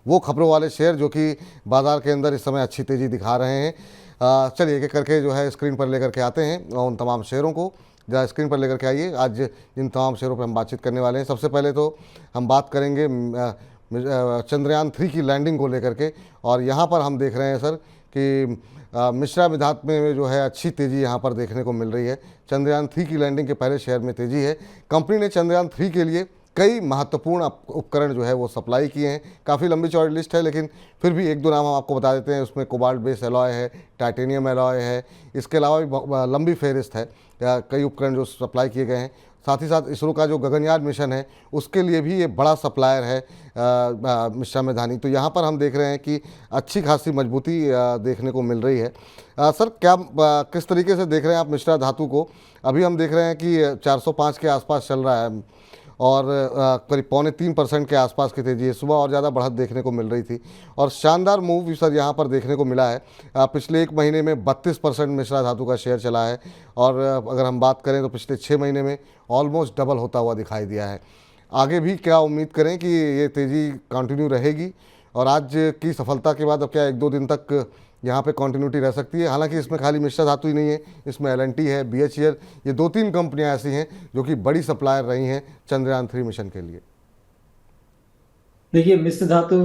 वो खबरों वाले शेयर जो कि बाजार के अंदर इस समय अच्छी तेज़ी दिखा रहे हैं। चलिए एक एक करके जो है स्क्रीन पर लेकर के आते हैं उन तमाम शेयरों को। जरा स्क्रीन पर लेकर के आइए। आज जिन तमाम शेयरों पर हम बातचीत करने वाले हैं, सबसे पहले तो हम बात करेंगे चंद्रयान 3 की लैंडिंग को लेकर के। और यहाँ पर हम देख रहे हैं सर कि मिश्रा मिधात्मे में जो है अच्छी तेज़ी यहाँ पर देखने को मिल रही है। चंद्रयान 3 की लैंडिंग के पहले शेयर में तेज़ी है। कंपनी ने चंद्रयान 3 के लिए कई महत्वपूर्ण उपकरण जो है वो सप्लाई किए हैं। काफ़ी लंबी चौड़ी लिस्ट है, लेकिन फिर भी एक दो नाम हम आपको बता देते हैं। उसमें कोबाल्ट बेस एलॉय है, टाइटेनियम एलॉय है, इसके अलावा भी लंबी फेहरिस्त है कई उपकरण जो सप्लाई किए गए हैं। साथ ही साथ इसरो का जो गगनयान मिशन है उसके लिए भी ये बड़ा सप्लायर है मिश्रा मेधानी। तो यहाँ पर हम देख रहे हैं कि अच्छी खासी मजबूती देखने को मिल रही है। सर क्या किस तरीके से देख रहे हैं आप मिश्रा धातु को? अभी हम देख रहे हैं कि 405 के आसपास चल रहा है और करीब 2.75% के आसपास की तेज़ी है। सुबह और ज़्यादा बढ़त देखने को मिल रही थी और शानदार मूव सर यहाँ पर देखने को मिला है। पिछले एक महीने में 32% मिश्रा धातु का शेयर चला है और अगर हम बात करें तो पिछले 6 महीने में ऑलमोस्ट डबल होता हुआ दिखाई दिया है। आगे भी क्या उम्मीद करें कि ये तेज़ी कंटिन्यू रहेगी और आज की सफलता के बाद अब क्या एक दो दिन तक यहाँ पे कंटिन्यूटी रह सकती है? हालांकि इसमें खाली मिश्रा धातु ही नहीं है, इसमें एल&टी है, बीएचईएल, ये 2-3 कंपनियां ऐसी हैं जो कि बड़ी सप्लायर रही हैं चंद्रयान 3 मिशन के लिए। देखिए, मिश्र धातु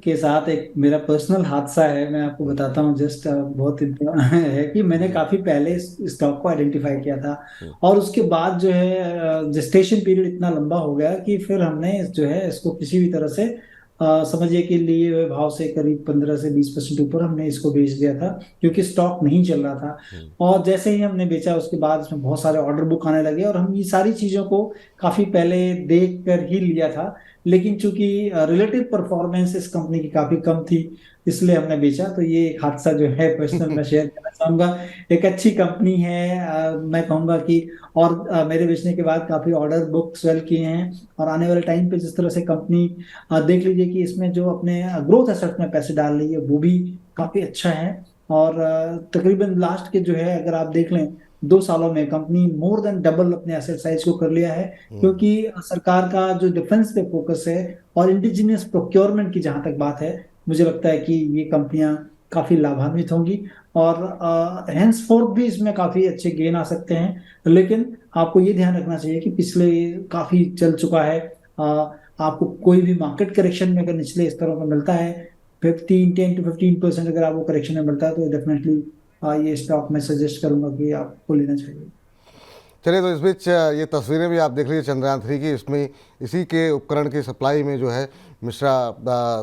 के साथ एक मेरा पर्सनल हादसा है, मैं आपको बताता हूँ। जस्ट बहुत है कि मैंने जी। काफी पहले इस स्टॉक को आइडेंटिफाई किया था हम्म। और उसके बाद जो है जेस्टेशन पीरियड इतना लंबा हो गया कि फिर हमने जो है इसको किसी भी तरह से समझिए कि लिए हुए भाव से करीब 15 से 20% ऊपर हमने इसको बेच दिया था, क्योंकि स्टॉक नहीं चल रहा था। हम्म। और जैसे ही हमने बेचा उसके बाद इसमें बहुत सारे ऑर्डर बुक आने लगे और हम ये सारी चीजों को काफी पहले देख कर ही लिया था। लेकिन चूंकि रिलेटिव परफॉर्मेंस इस कंपनी की काफी कम थी, इसलिए हमने बेचा। तो ये एक हादसा जो है पर्सनल मैं शेयर करना चाहूंगा। एक अच्छी कंपनी है, मैं कहूंगा कि और मेरे बेचने के बाद काफी ऑर्डर बुक स्वेल किए हैं और आने वाले टाइम पे जिस तरह से कंपनी देख लीजिए कि इसमें जो अपने ग्रोथ एसेट में पैसे डाल रही है वो भी काफी अच्छा है। और तकरीबन लास्ट के जो है अगर आप देख लें 2 सालों में कंपनी मोर देन डबल अपने एसेट साइज को कर लिया है, हम्म। क्योंकि सरकार का जो डिफेंस पे फोकस है और इंडिजिनियस प्रोक्योरमेंट की जहां तक बात है, मुझे लगता है कि ये कंपनियां काफी लाभान्वित होंगी और हेंस फोर्थ भी इसमें काफी अच्छे गेन आ सकते हैं। लेकिन आपको ये ध्यान रखना चाहिए कि पिछले काफी चल चुका है। आपको कोई भी मार्केट करेक्शन में अगर निचले स्तरों पर मिलता है 10 to 15% अगर आपको करेक्शन में मिलता है तो डेफिनेटली ये स्टॉक मैं सजेस्ट करूंगा कि आपको लेना चाहिए। चलिए तो इस बीच ये तस्वीरें भी आप देख लीजिए चंद्रयान 3 की। इसमें इसी के उपकरण की सप्लाई में जो है मिश्रा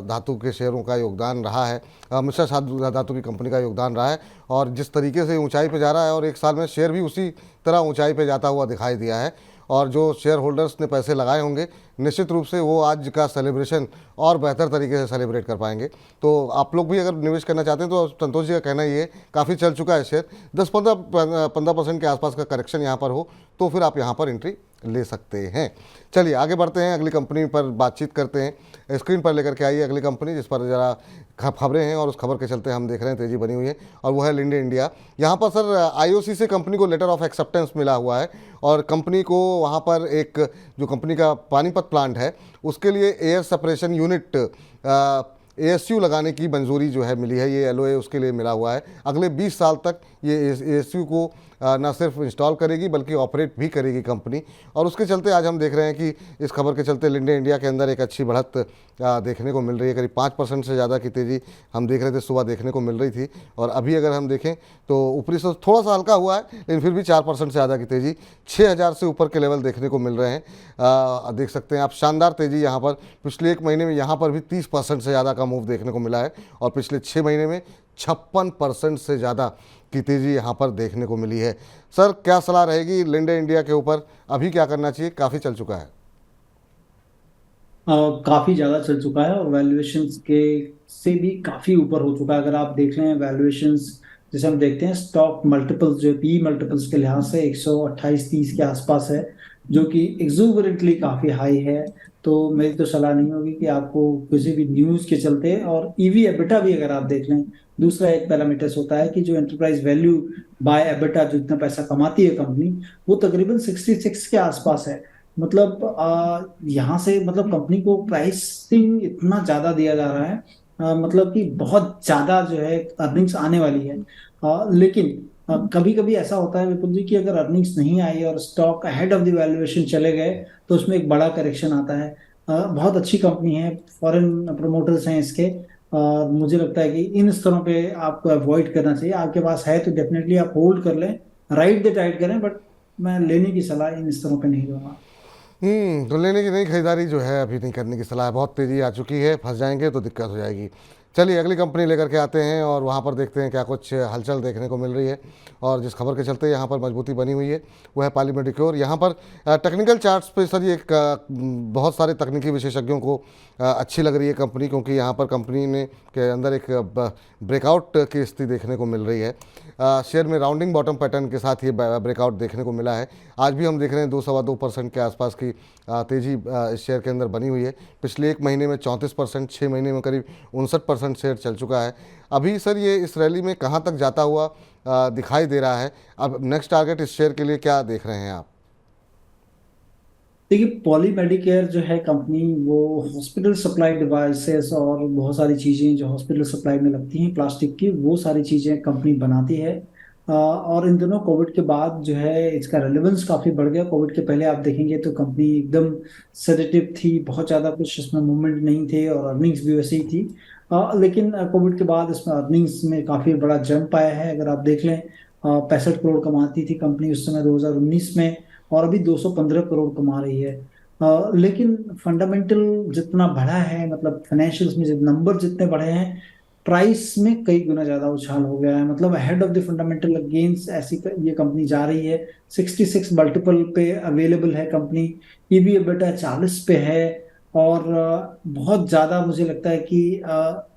धातु के शेयरों का योगदान रहा है, मिश्रा धातु की कंपनी का योगदान रहा है। और जिस तरीके से ऊंचाई पे जा रहा है और एक साल में शेयर भी उसी तरह ऊंचाई पे जाता हुआ दिखाई दिया है। और जो शेयर होल्डर्स ने पैसे लगाए होंगे निश्चित रूप से वो आज का सेलिब्रेशन और बेहतर तरीके से सेलिब्रेट कर पाएंगे। तो आप लोग भी अगर निवेश करना चाहते हैं तो संतोष जी का कहना ये काफ़ी चल चुका है शेयर, 10-15% के आसपास का करेक्शन यहाँ पर हो तो फिर आप यहाँ पर एंट्री ले सकते हैं। चलिए आगे बढ़ते हैं, अगली कंपनी पर बातचीत करते हैं। स्क्रीन पर लेकर के आइए अगली कंपनी जिस पर ज़रा खबरें हैं और उस खबर के चलते हम देख रहे हैं तेज़ी बनी हुई है, और वो है लिंडे इंडिया। यहाँ पर सर आईओसी से कंपनी को लेटर ऑफ एक्सेप्टेंस मिला हुआ है और कंपनी को वहाँ पर एक जो कंपनी का पानीपत प्लांट है उसके लिए एयर सेपरेशन यूनिट एएसयू लगाने की मंजूरी जो है मिली है। ये एलओए उसके लिए मिला हुआ है। अगले 20 साल तक ये एएसयू को न सिर्फ इंस्टॉल करेगी बल्कि ऑपरेट भी करेगी कंपनी। और उसके चलते आज हम देख रहे हैं कि इस खबर के चलते लिंडे इंडिया के अंदर एक अच्छी बढ़त देखने को मिल रही है। करीब 5% से ज़्यादा की तेज़ी हम देख रहे थे सुबह देखने को मिल रही थी। और अभी अगर हम देखें तो ऊपरी से थोड़ा सा हल्का हुआ है लेकिन फिर भी 4% से ज़्यादा की तेज़ी, 6000 से ऊपर के लेवल देखने को मिल रहे हैं। देख सकते हैं आप शानदार तेज़ी यहाँ पर। पिछले एक महीने में यहाँ पर भी 30% से ज़्यादा का मूव देखने को मिला है और पिछले 6 महीने में 56% से ज़्यादा की तेज़ी यहाँ पर देखने को मिली है। सर क्या सलाह रहेगी लिंडे इंडिया के ऊपर, अभी क्या करना चाहिए? काफ़ी चल चुका है। काफी ज्यादा चल चुका है और वैल्यूएशंस के से भी काफी ऊपर हो चुका है। अगर आप देख रहे हैं वैल्यूएशंस, जैसे हम देखते हैं स्टॉक मल्टीपल्स जो पी मल्टीपल्स के लिहाज से 128-30 के आसपास है, जो कि एग्जूबरेंटली काफी हाई है। तो मेरी तो सलाह नहीं होगी कि आपको किसी भी न्यूज के चलते, और ईवी एबिटा भी अगर आप देख लें, दूसरा एक पैरामीटर्स होता है कि जो एंटरप्राइज वैल्यू बाय एबिटा, जो इतना पैसा कमाती है कंपनी, वो तकरीबन 66 के आसपास है। मतलब यहाँ से मतलब कंपनी को प्राइसिंग इतना ज्यादा दिया जा रहा है, मतलब कि बहुत ज्यादा जो है अर्निंग्स आने वाली है। लेकिन कभी कभी ऐसा होता है विपुल जी कि अगर अर्निंग्स नहीं आई और stock ahead of the valuation चले गए तो उसमें एक बड़ा करेक्शन आता है। बहुत अच्छी कंपनी है, फॉरेन प्रमोटर्स हैं इसके, और मुझे लगता है कि इन स्तरों पे आपको अवॉइड करना चाहिए। आपके पास है तो डेफिनेटली आप होल्ड कर लें, राइट द टाइट करें, बट मैं लेने की सलाह इन स्तरों पे नहीं दूंगा। तो लेने की नहीं, खरीदारी जो है अभी नहीं करने की सलाह है। बहुत तेज़ी आ चुकी है, फंस जाएंगे तो दिक्कत हो जाएगी। चलिए अगली कंपनी लेकर के आते हैं और वहाँ पर देखते हैं क्या कुछ हलचल देखने को मिल रही है। और जिस खबर के चलते यहाँ पर मजबूती बनी हुई है वो है पाली मेडिक्योर। यहाँ पर टेक्निकल चार्ट्स पे सर ये बहुत सारे तकनीकी विशेषज्ञों को अच्छी लग रही है कंपनी, क्योंकि यहाँ पर कंपनी ने के अंदर एक ब्रेकआउट की स्थिति देखने को मिल रही है। शेयर में राउंडिंग बॉटम पैटर्न के साथ ये ब्रेकआउट देखने को मिला है। आज भी हम देख रहे हैं 2-2.25% के आसपास की तेज़ी इस शेयर के अंदर बनी हुई है। पिछले एक महीने में 34%, 6 महीने में करीब 59% शेयर चल चुका है। अभी सर ये इस रैली में कहाँ तक जाता हुआ दिखाई दे रहा है? अब नेक्स्ट टारगेट इस शेयर के लिए क्या देख रहे हैं आप? देखिए, पॉली मेडिकेयर जो है कंपनी, वो हॉस्पिटल सप्लाई डिवाइसेस और बहुत सारी चीजें जो हॉस्पिटल सप्लाई में लगती हैं प्लास्टिक की, वो सारी चीजें कंपनी बनाती है। और इन दिनों कोविड के बाद जो है इसका रेलेवेंस काफी बढ़ गया। कोविड के पहले आप देखेंगे तो कंपनी एकदम सेडेटिव थी, बहुत ज्यादा कुछ इसमें मूवमेंट नहीं थे और अर्निंग्स भी वैसे ही थी। लेकिन कोविड के बाद इसमें अर्निंग्स में काफी बड़ा जंप आया है। अगर आप देख लें, 65 करोड़ कमाती थी कंपनी उस समय 2019 में, और अभी 215 करोड़ कमा रही है। लेकिन फंडामेंटल जितना बढ़ा है, मतलब फाइनेंशियल्स में जब नंबर जितने बढ़े हैं, प्राइस में कई गुना ज्यादा उछाल हो गया है। मतलब ahead of the fundamental gains ऐसी ये कंपनी जा रही है। 66 मल्टीपल पे अवेलेबल है कंपनी। ईवी EBITDA 40 पे है। और बहुत ज्यादा मुझे लगता है कि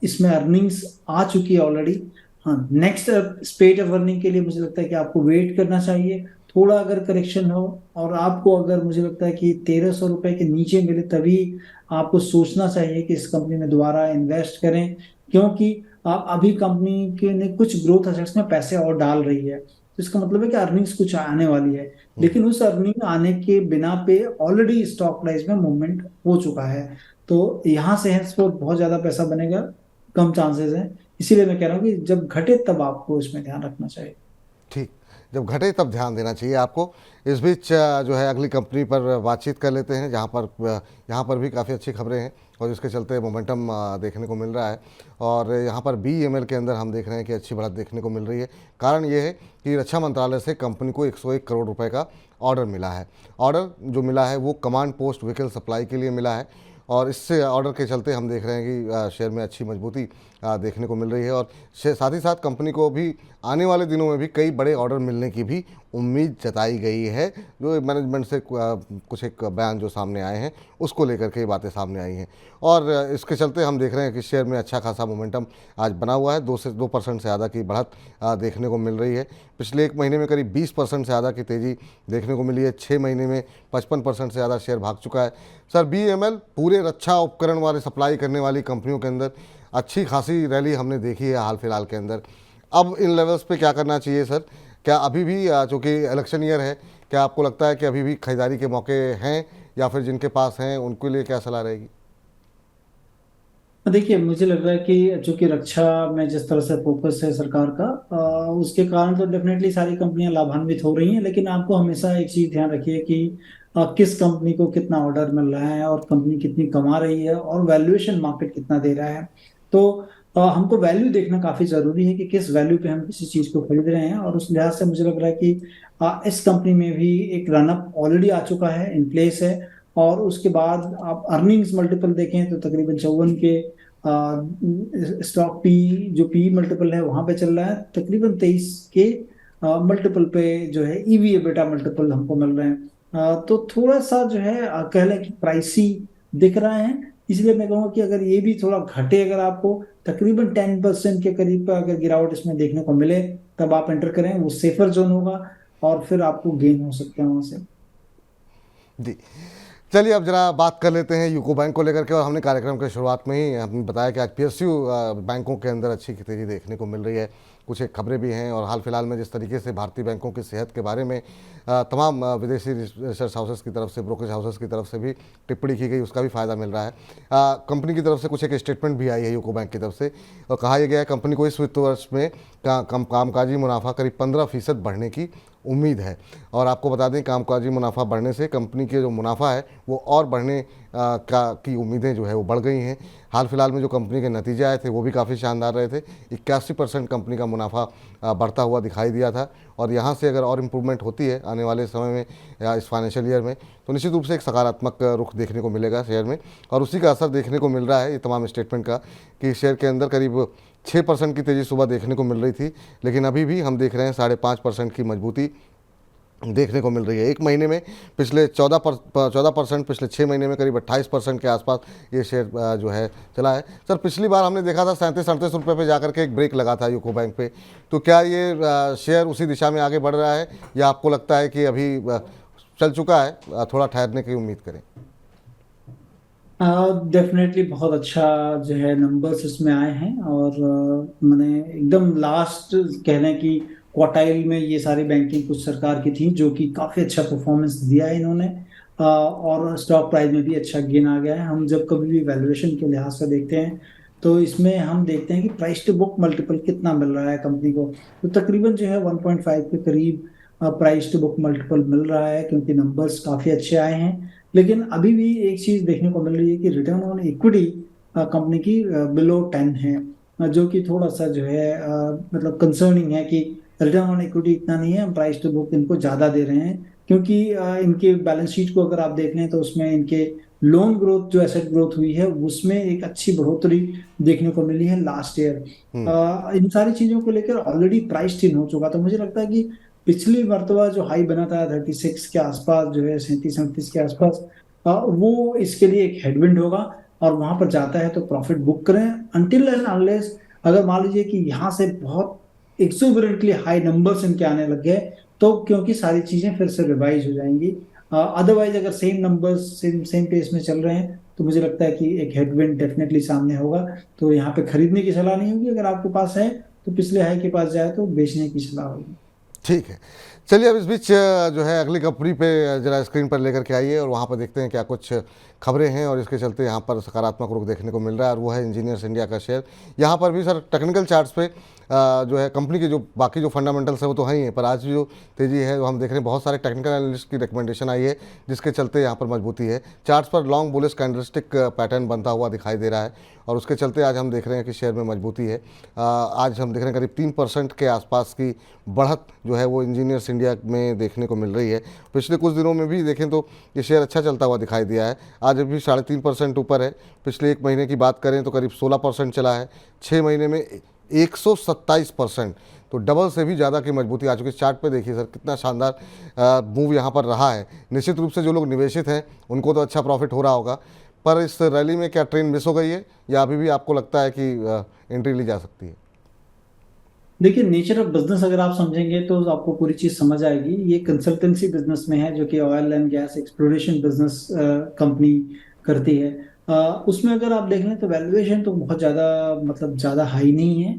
इसमें अर्निंग्स आ चुकी है ऑलरेडी। हाँ, नेक्स्ट स्टेज ऑफ अर्निंग के लिए मुझे लगता है कि आपको वेट करना चाहिए। थोड़ा अगर करेक्शन हो, और आपको अगर मुझे लगता है कि 1300 रुपए के नीचे मिले, तभी आपको सोचना चाहिए कि इस कंपनी में दोबारा इन्वेस्ट करें। क्योंकि आप अभी कंपनी के ने कुछ ग्रोथ एसेट्स में पैसे और डाल रही है, तो इसका मतलब है कि अर्निंग्स कुछ आने वाली है। लेकिन उस अर्निंग आने के बिना पे ऑलरेडी स्टॉक प्राइस में मूवमेंट हो चुका है। तो यहाँ से है बहुत ज्यादा पैसा बनेगा कम चांसेस है। इसीलिए मैं कह रहा हूँ कि जब घटे तब आपको इसमें ध्यान रखना चाहिए। ठीक, जब घटे तब ध्यान देना चाहिए आपको। इस बीच जो है अगली कंपनी पर बातचीत कर लेते हैं, यहाँ पर भी काफ़ी अच्छी खबरें हैं और जिसके चलते मोमेंटम देखने को मिल रहा है। और यहाँ पर BEML के अंदर हम देख रहे हैं कि अच्छी बढ़त देखने को मिल रही है। कारण ये है कि रक्षा मंत्रालय से कंपनी को 101 करोड़ रुपए का ऑर्डर मिला है। ऑर्डर जो मिला है वो कमांड पोस्ट व्हीकल सप्लाई के लिए मिला है, और इससे ऑर्डर के चलते हम देख रहे हैं कि शेयर में अच्छी मजबूती देखने को मिल रही है। और साथ ही साथ कंपनी को भी आने वाले दिनों में भी कई बड़े ऑर्डर मिलने की भी उम्मीद जताई गई है। जो मैनेजमेंट से कुछ एक बयान जो सामने आए हैं उसको लेकर के ये बातें सामने आई हैं, और इसके चलते हम देख रहे हैं कि शेयर में अच्छा खासा मोमेंटम आज बना हुआ है। 2% से ज़्यादा की बढ़त देखने को मिल रही है। पिछले एक महीने में करीब 20% से ज़्यादा की तेज़ी देखने को मिली है। 6 महीने में 55% से ज़्यादा शेयर भाग चुका है। सर, BEML पूरे रक्षा उपकरण वाले सप्लाई करने वाली कंपनियों के अंदर अच्छी खासी रैली हमने देखी है हाल फिलहाल के अंदर। अब इन लेवल्स पे क्या करना चाहिए सर? क्या अभी भी चूँकि इलेक्शन ईयर है, क्या आपको लगता है कि अभी भी खरीदारी के मौके हैं, या फिर जिनके पास हैं उनके लिए क्या सलाह रहेगी? देखिए, मुझे लग रहा है कि चूंकि रक्षा में जिस तरह से फोकस है सरकार का, उसके कारण तो डेफिनेटली सारी कंपनियां लाभान्वित हो रही हैं। लेकिन आपको हमेशा एक चीज ध्यान रखिए कि किस कंपनी को कितना ऑर्डर मिल रहा है और कंपनी कितनी कमा रही है और वैल्यूएशन मार्केट कितना दे रहा है। तो हमको वैल्यू देखना काफी जरूरी है कि किस वैल्यू पे हम किसी चीज को खरीद रहे हैं। और उस लिहाज से मुझे लग रहा है कि इस कंपनी में भी एक रनअप ऑलरेडी आ चुका है, इन प्लेस है। और उसके बाद आप अर्निंग्स मल्टीपल देखें तो तकरीबन 54 के स्टॉक पी, जो पी मल्टीपल है वहां पे चल रहा है। तकरीबन 23 के मल्टीपल पे जो है ईवी एबिटा मल्टीपल हमको मिल रहे हैं। तो थोड़ा सा जो है कह लें कि प्राइसी दिख रहा है। इसलिए मैं कहूँगा कि अगर ये भी थोड़ा घटे, अगर आपको तकरीबन 10% के करीब का अगर गिरावट इसमें देखने को मिले, तब आप एंटर करें, वो सेफर जोन होगा और फिर आपको गेन हो सकता है वहां से। जी, चलिए अब जरा बात कर लेते हैं यूको बैंक को लेकर के। और हमने कार्यक्रम के शुरुआत में ही हमने बताया कि आज पीएसयू बैंकों के अंदर अच्छी तेजी देखने को मिल रही है। कुछ एक खबरें भी हैं और हाल फिलहाल में जिस तरीके से भारतीय बैंकों की सेहत के बारे में तमाम विदेशी रिसर्च हाउसेस की तरफ से, ब्रोकरेज हाउसेस की तरफ से भी टिप्पणी की गई, उसका भी फ़ायदा मिल रहा है। कंपनी की तरफ से कुछ एक स्टेटमेंट भी आई है यूको बैंक की तरफ से और कहा यह गया है कंपनी को इस वित्त वर्ष में कामकाजी मुनाफा करीब 15% बढ़ने की उम्मीद है। और आपको बता दें कामकाजी मुनाफा बढ़ने से कंपनी के जो मुनाफा है वो और बढ़ने की उम्मीदें जो है वो बढ़ गई हैं। हाल फिलहाल में जो कंपनी के नतीजे आए थे वो भी काफ़ी शानदार रहे थे। 81% कंपनी का मुनाफा बढ़ता हुआ दिखाई दिया था। और यहाँ से अगर और इम्प्रूवमेंट होती है आने वाले समय में या इस फाइनेंशियल ईयर में तो निश्चित रूप से एक सकारात्मक रुख देखने को मिलेगा शेयर में। और उसी का असर देखने को मिल रहा है ये तमाम स्टेटमेंट का कि शेयर के अंदर करीब 6% की तेज़ी सुबह देखने को मिल रही थी, लेकिन अभी भी हम देख रहे हैं 5.5% की मजबूती देखने को मिल रही है। एक महीने में पिछले 14%, पिछले 6 महीने में करीब 28% के आसपास ये शेयर जो है चला है। सर पिछली बार हमने देखा था 37-38 रुपये पे जाकर के एक ब्रेक लगा था यूको बैंक पे, तो क्या ये शेयर उसी दिशा में आगे बढ़ रहा है या आपको लगता है कि अभी चल चुका है, थोड़ा ठहरने की उम्मीद करें? डेफिनेटली बहुत अच्छा जो है नंबर्स इसमें आए हैं और मैंने एकदम लास्ट कह लें कि क्वार्टाइल में ये सारी बैंकिंग कुछ सरकार की थी जो कि काफ़ी अच्छा परफॉर्मेंस दिया है इन्होंने। और स्टॉक प्राइस में भी अच्छा गेन आ गया है। हम जब कभी भी वैल्यूएशन के लिहाज से देखते हैं तो इसमें हम देखते हैं कि प्राइस टू बुक मल्टीपल कितना मिल रहा है कंपनी को। तो तकरीबन जो है 1.5 के करीब प्राइस टू बुक मल्टीपल मिल रहा है क्योंकि नंबर्स काफ़ी अच्छे आए हैं। लेकिन अभी भी एक चीज देखने को मिल रही है कि रिटर्न ऑन इक्विटी कंपनी की बिलो 10 है, जो कि थोड़ा सा जो है मतलब कंसर्निंग है कि रिटर्न ऑन इक्विटी इतना नहीं है, हम प्राइस टू बुक इनको ज्यादा दे रहे हैं। क्योंकि इनके बैलेंस शीट को अगर आप देख लें तो उसमें इनके लोन ग्रोथ जो एसेट ग्रोथ हुई है उसमें एक अच्छी बढ़ोतरी देखने को मिली है लास्ट ईयर। इन सारी चीजों को लेकर ऑलरेडी प्राइस इन हो चुका। तो मुझे लगता है कि पिछली मर्तबा जो हाई बना था 36 के आसपास जो है 37-38 के आसपास, वो इसके लिए एक हेडविंड होगा और वहां पर जाता है तो प्रॉफिट बुक करें अनटिल एंड अनलेस अगर मान लीजिए कि यहाँ से बहुत एक्सोबरेंटली हाई नंबर्स इनके आने लग गए तो क्योंकि सारी चीजें फिर से रिवाइज हो जाएंगी। अदरवाइज अगर सेम नंबर्स सेम पेस में चल रहे हैं तो मुझे लगता है कि एक हेडविंड डेफिनेटली सामने होगा। तो यहाँ पे खरीदने की सलाह नहीं होगी, अगर आपके पास है तो पिछले हाई के पास जाए तो बेचने की सलाह होगी। ठीक है, चलिए अब इस बीच जो है अगली कंपनी पे जरा स्क्रीन पर लेकर के आइए और वहाँ पर देखते हैं क्या कुछ खबरें हैं और इसके चलते यहाँ पर सकारात्मक रुख देखने को मिल रहा है और वो है इंजीनियर्स इंडिया का शेयर। यहाँ पर भी सर टेक्निकल चार्ट्स पे जो है कंपनी के जो बाकी जो फंडामेंटल्स है वो तो है ही है, पर आज भी जो तेज़ी है वो हम देख रहे हैं बहुत सारे टेक्निकल एनालिस्ट की रिकमेंडेशन आई है जिसके चलते यहाँ पर मजबूती है। चार्ट्स पर लॉन्ग बुलिश कैंडलस्टिक पैटर्न बनता हुआ दिखाई दे रहा है और उसके चलते आज हम देख रहे हैं कि शेयर में मजबूती है। आज हम देख रहे हैं करीब 3% के आसपास की बढ़त जो है वो इंजीनियर्स इंडिया में देखने को मिल रही है। पिछले कुछ दिनों में भी देखें तो ये शेयर अच्छा चलता हुआ दिखाई दिया है, आज भी 3.5% ऊपर है। पिछले एक महीने की बात करें तो करीब 16% चला है, 6 महीने में 127%, तो डबल से भी ज़्यादा की मजबूती आ चुकी है। चार्ट पे देखिए सर कितना शानदार मूव यहाँ पर रहा है। निश्चित रूप से जो लोग निवेशित हैं उनको तो अच्छा प्रॉफिट हो रहा होगा, पर इस रैली में क्या ट्रेन मिस हो गई है या अभी भी आपको लगता है कि एंट्री ली जा सकती है? देखिए नेचर ऑफ बिजनेस अगर आप समझेंगे तो आपको पूरी चीज समझ आएगी। ये कंसल्टेंसी बिजनेस में है जो कि oil and gas exploration business company करती है। उसमें अगर आप देख लें तो वैल्यूएशन तो बहुत ज्यादा मतलब ज्यादा हाई नहीं है।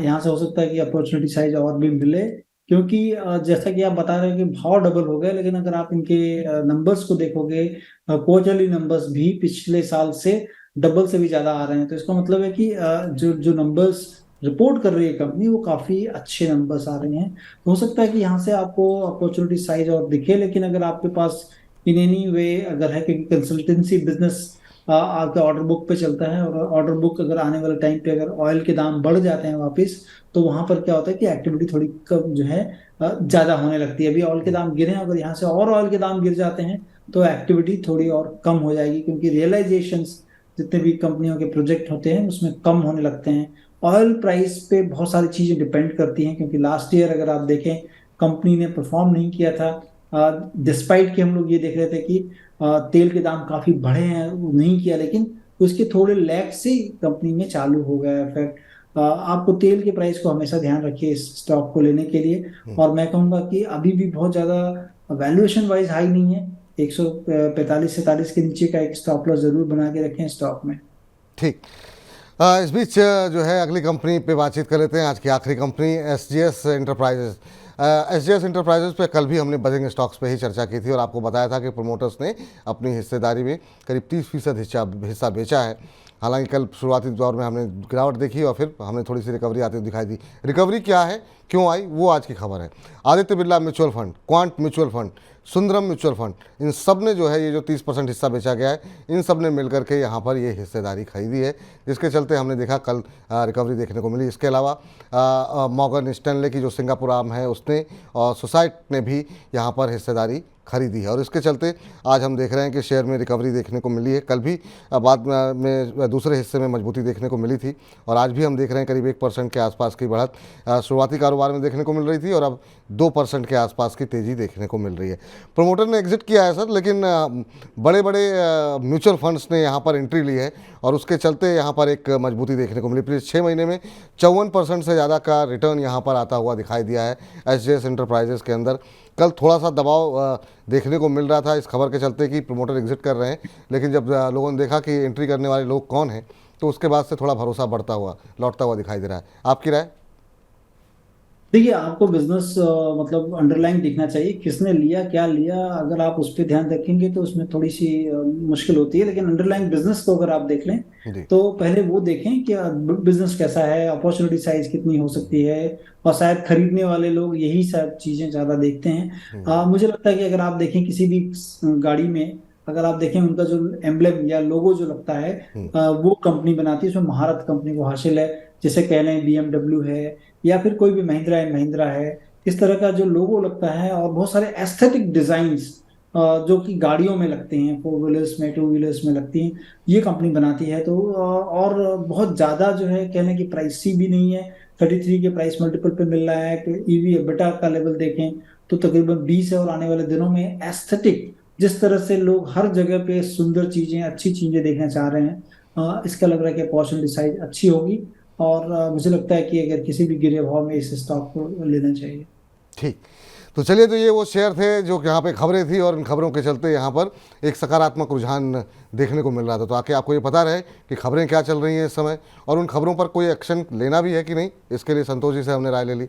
यहाँ से हो सकता है कि अपॉर्चुनिटी साइज और भी मिले क्योंकि जैसा कि आप बता रहे हैं कि भाव डबल हो गए, लेकिन अगर आप इनके नंबर्स को देखोगे क्वार्टरली नंबर्स भी पिछले साल से डबल से भी ज्यादा आ रहे हैं। तो इसका मतलब है कि जो जो नंबर्स रिपोर्ट कर रही है कंपनी वो काफी अच्छे नंबर्स आ रहे हैं। तो हो सकता है कि यहाँ से आपको अपॉर्चुनिटी साइज और दिखे, लेकिन अगर आपके पास इन एनी वे अगर है क्योंकि कंसल्टेंसी बिजनेस आपके ऑर्डर बुक पे चलता है और ऑर्डर बुक अगर आने वाले टाइम पे अगर ऑयल के दाम बढ़ जाते हैं वापस तो वहां पर क्या होता है कि एक्टिविटी थोड़ी कम जो है ज्यादा होने लगती है। अभी ऑयल के दाम गिरे हैं, अगर यहाँ से और ऑयल के दाम गिर जाते हैं तो एक्टिविटी थोड़ी और कम हो जाएगी क्योंकि रियलाइजेशंस जितने भी कंपनियों के प्रोजेक्ट होते हैं उसमें कम होने लगते हैं। ऑयल प्राइस पे बहुत सारी चीजें डिपेंड करती हैं क्योंकि लास्ट ईयर अगर आप देखें कंपनी ने परफॉर्म नहीं किया था। डिस्पाइट कि हम लोग ये देख रहे थे कि तेल के दाम काफी बढ़े हैं, वो नहीं किया, लेकिन उसके थोड़े लैग से कंपनी में चालू हो गया इफेक्ट। आपको तेल के प्राइस को हमेशा ध्यान रखिए इस स्टॉक को लेने के लिए। और मैं कहूंगा कि अभी भी बहुत ज्यादा वैल्यूएशन वाइज हाई नहीं है, 145-47 के नीचे का एक स्टॉप लॉस जरूर बना के रखें स्टॉक में। ठीक। इस बीच जो है अगली कंपनी पे बातचीत कर लेते हैं। आज की आखिरी company SGS enterprises. SGS enterprises पे कल भी हमने बजिंग स्टॉक्स पे ही चर्चा की थी और आपको बताया था कि प्रमोटर्स ने अपनी हिस्सेदारी में करीब 30% हिस्सा बेचा है। हालांकि कल शुरुआती दौर में हमने गिरावट देखी और फिर हमें थोड़ी सी रिकवरी आती हुई दिखाई दी। रिकवरी क्या है, क्यों आई, वो आज की खबर है। Aditya Birla mutual fund, Quant mutual fund, Sundaram mutual fund, इन सब ने जो है ये जो 30% हिस्सा बेचा गया है, इन सब ने मिलकर के यहाँ पर ये हिस्सेदारी खरीदी है, जिसके चलते हमने देखा कल रिकवरी देखने को मिली। इसके अलावा मॉर्गन स्टैनले की जो सिंगापुर आर्म है उसने और सोसाइट ने भी यहाँ पर हिस्सेदारी खरीदी है और इसके चलते आज हम देख रहे हैं कि शेयर में रिकवरी देखने को मिली है। कल भी बाद में दूसरे हिस्से में मजबूती देखने को मिली थी और आज भी हम देख रहे हैं करीब 1% के आसपास की बढ़त शुरुआती कारोबार में देखने को मिल रही थी और अब 2% के आसपास की तेज़ी देखने को मिल रही है। प्रमोटर ने एग्जिट किया है सर, लेकिन बड़े बड़े म्यूचुअल फंड्स ने यहाँ पर एंट्री ली है और उसके चलते यहाँ पर एक मजबूती देखने को मिली। पिछले 6 महीने में 54% से ज़्यादा का रिटर्न यहाँ पर आता हुआ दिखाई दिया है एसजीएस एंटरप्राइजेस के अंदर। कल थोड़ा सा दबाव देखने को मिल रहा था इस खबर के चलते कि प्रमोटर एग्जिट कर रहे हैं, लेकिन जब लोगों ने देखा कि एंट्री करने वाले लोग कौन हैं तो उसके बाद से थोड़ा भरोसा बढ़ता हुआ लौटता हुआ दिखाई दे रहा है। आपकी राय? देखिए, आपको बिजनेस मतलब अंडरलाइन दिखना चाहिए, किसने लिया क्या लिया। अगर आप उस पर ध्यान रखेंगे तो उसमें थोड़ी सी मुश्किल होती है, लेकिन अंडरलाइन बिजनेस को अगर आप देख लें जी। तो पहले वो देखें कि बिजनेस कैसा है, अपॉर्चुनिटी साइज कितनी हो सकती है, और शायद खरीदने वाले लोग यही सब चीजें ज्यादा देखते हैं। मुझे लगता है कि अगर आप देखें किसी भी गाड़ी में, अगर आप देखें उनका जो एम्ब्लेम या लोगो जो लगता है, वो कंपनी बनाती है, उसमें महारत कंपनी को हासिल है। जैसे कह लें BMW है या फिर कोई भी महिंद्रा एंड महिंद्रा है, इस तरह का जो लोगो लगता है, और बहुत सारे एस्थेटिक डिजाइन्स जो कि गाड़ियों में लगते हैं, 4 व्हीलर्स में, 2 व्हीलर्स में लगती हैं, ये कंपनी बनाती है। तो और बहुत ज्यादा जो है कहने की प्राइसी भी नहीं है, 33 के प्राइस मल्टीपल पे मिल रहा है। तो EV EBITDA का लेवल देखें तो तकरीबन 20 है, और आने वाले दिनों में एस्थेटिक जिस तरह से लोग हर जगह पे सुंदर चीजें, अच्छी चीजें देखना चाह रहे हैं, इसका लग रहा है कि अपॉर्चुनिटी साइज अच्छी होगी। और मुझे लगता है कि अगर किसी भी गिरे भाव में इस स्टॉक को लेना चाहिए। ठीक। तो चलिए, तो ये वो शेयर थे जो यहाँ पे खबरें थी और इन खबरों के चलते यहाँ पर एक सकारात्मक रुझान देखने को मिल रहा था। तो आके आपको ये पता रहे कि खबरें क्या चल रही हैं इस समय और उन खबरों पर कोई एक्शन लेना भी है कि नहीं, इसके लिए संतोष जी से हमने राय ले ली।